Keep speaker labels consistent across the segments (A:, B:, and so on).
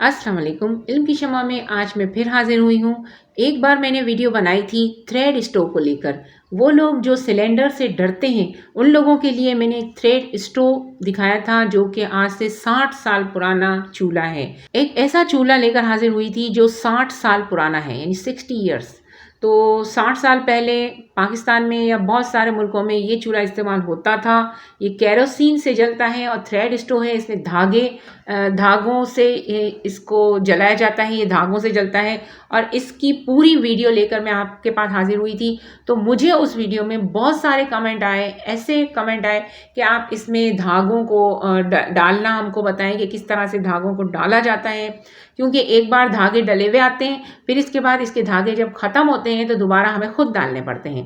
A: अस्सलाम वालेकुम। इल्म की शमा में आज मैं फिर हाजिर हुई हूँ। एक बार मैंने वीडियो बनाई थी थ्रेड स्टोव को लेकर। वो लोग जो सिलेंडर से डरते हैं उन लोगों के लिए मैंने एक थ्रेड स्टोव दिखाया था जो कि आज से 60 साल पुराना चूल्हा है। एक ऐसा चूल्हा लेकर हाजिर हुई थी जो 60 साल पुराना है, यानी 60 ईयर्स। तो 60 साल पहले पाकिस्तान में या बहुत सारे मुल्कों में ये चूल्हा इस्तेमाल होता था। ये केरोसिन से जलता है और थ्रेड स्टोव है। इसमें धागों से इसको जलाया जाता है, ये धागों से जलता है। और इसकी पूरी वीडियो लेकर मैं आपके पास हाजिर हुई थी। तो मुझे उस वीडियो में बहुत सारे कमेंट आए, ऐसे कमेंट आए कि आप इसमें धागों को डालना हमको बताएं कि किस तरह से धागों को डाला जाता है, क्योंकि एक बार धागे डले हुए आते हैं, फिर इसके बाद इसके धागे जब ख़त्म होते हैं तो दोबारा हमें खुद डालने पड़ते हैं।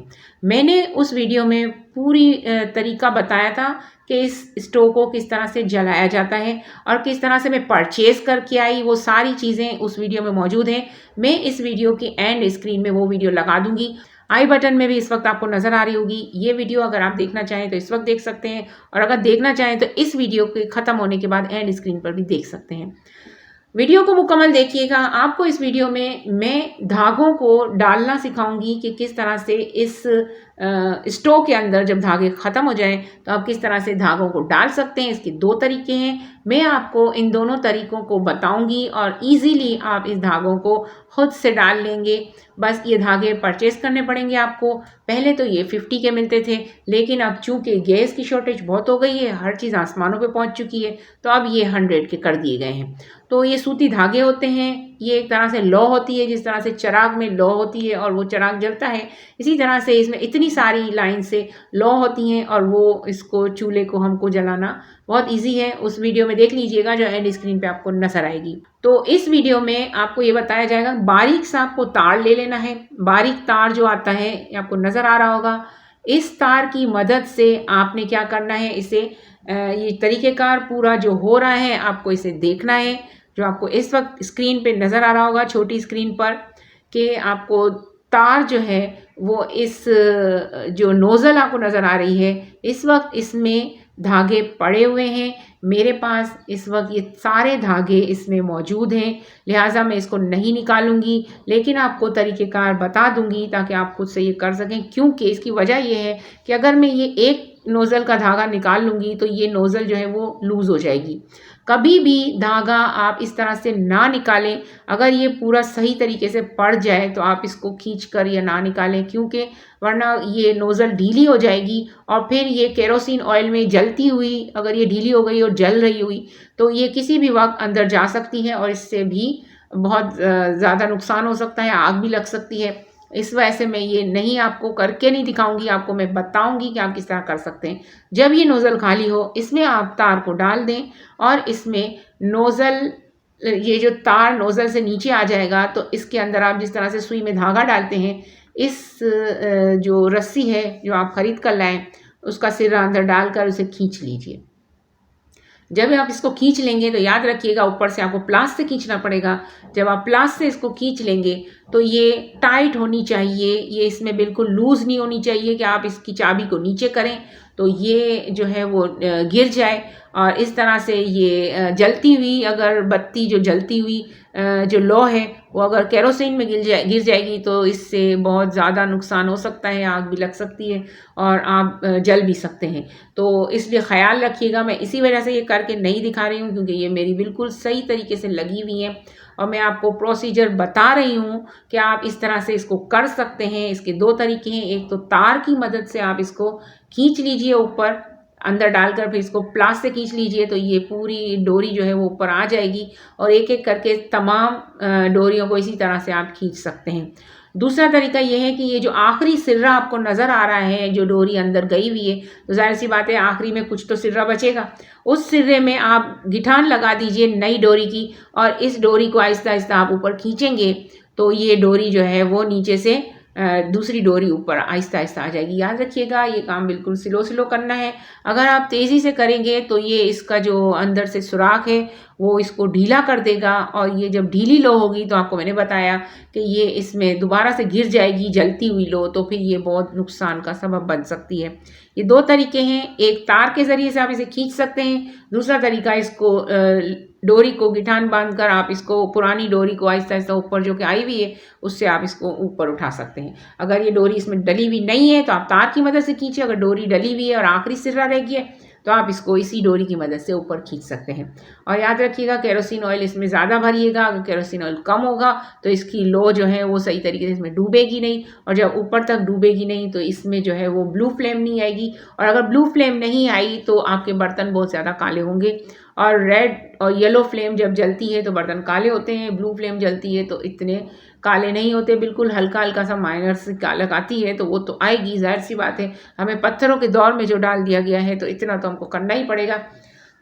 A: मैंने उस वीडियो में पूरी तरीका बताया था कि इस स्टोव को किस तरह से जलाया जाता है और किस तरह से मैं परचेज़ करके आई। वो सारी चीज़ें उस वीडियो में मौजूद हैं। मैं इस वीडियो की एंड स्क्रीन में वो वीडियो लगा दूंगी। आई बटन में भी इस वक्त आपको नज़र आ रही होगी। ये वीडियो अगर आप देखना चाहें तो इस वक्त देख सकते हैं, और अगर देखना चाहें तो इस वीडियो के ख़त्म होने के बाद एंड स्क्रीन पर भी देख सकते हैं। वीडियो को मुकम्मल देखिएगा। आपको इस वीडियो में मैं धागों को डालना सिखाऊंगी कि किस तरह से इस स्टोव के अंदर जब धागे ख़त्म हो जाएं तो आप किस तरह से धागों को डाल सकते हैं। इसके दो तरीके हैं, मैं आपको इन दोनों तरीकों को बताऊंगी और इजीली आप इस धागों को खुद से डाल लेंगे। बस ये धागे परचेज़ करने पड़ेंगे आपको। पहले तो ये 50 के मिलते थे, लेकिन अब चूंकि गैस की शॉर्टेज बहुत हो गई है, हर चीज़ आसमानों पे पहुंच चुकी है, तो अब ये 100 के कर दिए गए हैं। तो ये सूती धागे होते हैं। ये एक तरह से लौ होती है, जिस तरह से चिराग में लौ होती है और वो चिराग जलता है, इसी तरह से इसमें इतनी सारी लाइन से लौ होती हैं और वो इसको चूल्हे को हमको जलाना बहुत इजी है। उस वीडियो में देख लीजिएगा जो एंड स्क्रीन पे आपको नजर आएगी। तो इस वीडियो में आपको ये बताया जाएगा, बारीक सा आपको तार ले लेना है। बारीक तार जो आता है आपको नजर आ रहा होगा। इस तार की मदद से आपने क्या करना है, इसे ये तरीक़ेकार पूरा जो हो रहा है आपको इसे देखना है। जो आपको इस वक्त स्क्रीन पे नज़र आ रहा होगा, छोटी स्क्रीन पर, कि आपको तार जो है वो इस जो नोज़ल आपको नज़र आ रही है, इस वक्त इसमें धागे पड़े हुए हैं। मेरे पास इस वक्त ये सारे धागे इसमें मौजूद हैं, लिहाजा मैं इसको नहीं निकालूंगी, लेकिन आपको तरीक़ेकार बता दूंगी ताकि आप खुद से ये कर सकें। क्योंकि इसकी वजह ये है कि अगर मैं ये एक नोज़ल का धागा निकाल लूँगी तो ये नोज़ल जो है वो लूज़ हो जाएगी। कभी भी धागा आप इस तरह से ना निकालें। अगर ये पूरा सही तरीके से पड़ जाए तो आप इसको खींच कर या ना निकालें, क्योंकि वरना ये नोज़ल ढीली हो जाएगी और फिर ये केरोसिन ऑयल में जलती हुई, अगर ये ढीली हो गई और जल रही हुई तो ये किसी भी वक्त अंदर जा सकती है और इससे भी बहुत ज़्यादा नुकसान हो सकता है, आग भी लग सकती है। इस वजह से मैं ये नहीं आपको करके नहीं दिखाऊंगी, आपको मैं बताऊंगी कि आप किस तरह कर सकते हैं। जब ये नोज़ल खाली हो, इसमें आप तार को डाल दें और इसमें नोज़ल, ये जो तार नोज़ल से नीचे आ जाएगा तो इसके अंदर आप जिस तरह से सुई में धागा डालते हैं, इस जो रस्सी है जो आप ख़रीद कर लाएँ, उसका सिरा अंदर डालकर उसे खींच लीजिए। जब आप इसको खींच लेंगे तो याद रखिएगा ऊपर से आपको प्लास से खींचना पड़ेगा। जब आप प्लास से इसको खींच लेंगे तो ये टाइट होनी चाहिए, ये इसमें बिल्कुल लूज़ नहीं होनी चाहिए कि आप इसकी चाबी को नीचे करें तो ये जो है वो गिर जाए। और इस तरह से ये जलती हुई, अगर बत्ती जो जलती हुई जो लौ है वो अगर केरोसिन में गिर जाएगी तो इससे बहुत ज़्यादा नुकसान हो सकता है, आग भी लग सकती है और आप जल भी सकते हैं। तो इसलिए ख़याल रखिएगा। मैं इसी वजह से ये करके नहीं दिखा रही हूँ क्योंकि ये मेरी बिल्कुल सही तरीके से लगी हुई है और मैं आपको प्रोसीजर बता रही हूँ कि आप इस तरह से इसको कर सकते हैं। इसके दो तरीके हैं, एक तो तार की मदद से आप इसको खींच लीजिए ऊपर अंदर डालकर, फिर इसको प्लास से खींच लीजिए तो ये पूरी डोरी जो है वो ऊपर आ जाएगी और एक एक करके तमाम डोरियों को इसी तरह से आप खींच सकते हैं। दूसरा तरीका ये है कि ये जो आखिरी सिर्रा आपको नज़र आ रहा है, जो डोरी अंदर गई हुई है, तो जाहिर सी बात है आखिरी में कुछ तो सिर्रा बचेगा। उस सिर्रे में आप गिठान लगा दीजिए नई डोरी की और इस डोरी को आहिस्ता आहिस्ता आप ऊपर खींचेंगे तो ये डोरी जो है वो नीचे से दूसरी डोरी ऊपर आहिस्ता आहिस्ता आ जाएगी। याद रखिएगा ये काम बिल्कुल स्लो स्लो करना है। अगर आप तेज़ी से करेंगे तो ये इसका जो अंदर से सुराख है वो इसको ढीला कर देगा और ये जब ढीली लो होगी तो आपको मैंने बताया कि ये इसमें दोबारा से गिर जाएगी जलती हुई लो, तो फिर ये बहुत नुकसान का सबब बन सकती है। ये दो तरीके हैं, एक तार के ज़रिए से आप इसे खींच सकते हैं, दूसरा तरीका इसको डोरी को गिठान बांधकर आप इसको पुरानी डोरी को आहिस्ता आहिस्ता ऊपर जो कि आई हुई है उससे आप इसको ऊपर उठा सकते हैं। अगर ये डोरी इसमें डली हुई नहीं है तो आप तार की मदद से खींचिए। अगर डोरी डली हुई है और आखिरी सिरा रह गया है तो आप इसको इसी डोरी की मदद से ऊपर खींच सकते हैं। और याद रखिएगा केरोसिन ऑयल इसमें ज़्यादा भरिएगा। अगर केरोसिन ऑयल कम होगा तो इसकी लो जो है वो सही तरीके से इसमें डूबेगी नहीं, और जब ऊपर तक डूबेगी नहीं तो इसमें जो है वो ब्लू फ्लेम नहीं आएगी। और अगर ब्लू फ्लेम नहीं आई तो आपके बर्तन बहुत ज़्यादा काले होंगे। और रेड और येलो फ्लेम जब जलती है तो बर्तन काले होते हैं, ब्लू फ्लेम जलती है तो इतने काले नहीं होते। बिल्कुल हल्का हल्का सा माइनर सी कालक आती है तो वो तो आएगी, जाहिर सी बात है। हमें पत्थरों के दौर में जो डाल दिया गया है तो इतना तो हमको करना ही पड़ेगा।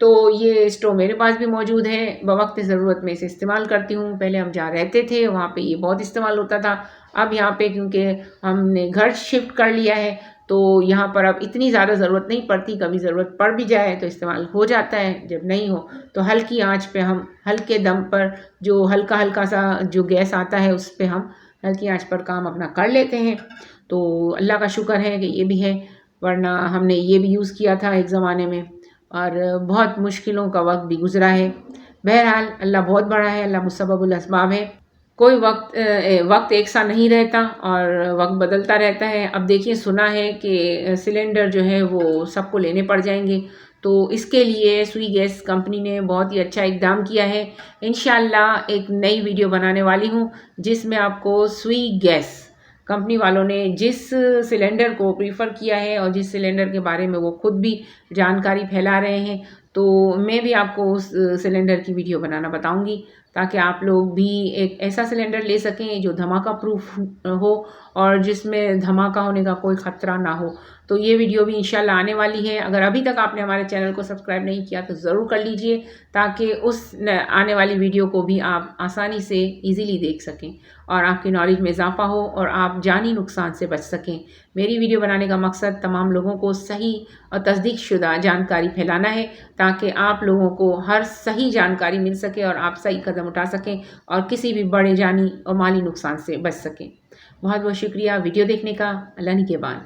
A: तो ये स्टोव मेरे पास भी मौजूद है, बवक्त ज़रूरत में इसे इस्तेमाल करती हूँ। पहले हम जहाँ रहते थे वहाँ पे ये बहुत इस्तेमाल होता था। अब यहाँ पे क्योंकि हमने घर शिफ्ट कर लिया है तो यहाँ पर अब इतनी ज़्यादा ज़रूरत नहीं पड़ती। कभी ज़रूरत पड़ भी जाए तो इस्तेमाल हो जाता है, जब नहीं हो तो हल्की आंच पे हम हल्के दम पर जो हल्का हल्का सा जो गैस आता है उस पर हम हल्की आंच पर काम अपना कर लेते हैं। तो अल्लाह का शुक्र है कि ये भी है, वरना हमने ये भी यूज़ किया था एक ज़माने में और बहुत मुश्किलों का वक्त भी गुज़रा है। बहरहाल अल्लाह बहुत बड़ा है, अल्लाह मुसब्बिबुल असबाब है। कोई वक्त एक सा नहीं रहता और वक्त बदलता रहता है। अब देखिए सुना है कि सिलेंडर जो है वो सबको लेने पड़ जाएंगे, तो इसके लिए सुई गैस कंपनी ने बहुत ही अच्छा इक़दाम किया है। इंशाअल्लाह एक नई वीडियो बनाने वाली हूँ जिसमें आपको सुई गैस कंपनी वालों ने जिस सिलेंडर को प्रीफ़र किया है और जिस सिलेंडर के बारे में वो खुद भी जानकारी फैला रहे हैं, तो मैं भी आपको उस सिलेंडर की वीडियो बनाना बताऊंगी ताकि आप लोग भी एक ऐसा सिलेंडर ले सकें जो धमाका प्रूफ हो और जिसमें धमाका होने का कोई ख़तरा ना हो। तो ये वीडियो भी इंशाल्लाह आने वाली है। अगर अभी तक आपने हमारे चैनल को सब्सक्राइब नहीं किया तो ज़रूर कर लीजिए ताकि उस आने वाली वीडियो को भी आप आसानी से इजीली देख सकें और आपकी नॉलेज में इजाफा हो और आप जानी नुकसान से बच सकें। मेरी वीडियो बनाने का मकसद तमाम लोगों को सही और तस्दीक शुदा जानकारी फैलाना है ताकि आप लोगों को हर सही जानकारी मिल सके और आप सही कदम उठा सकें और किसी भी बड़े जानी और माली नुकसान से बच सकें। बहुत बहुत शुक्रिया वीडियो देखने का। अल्लाह निगहबान।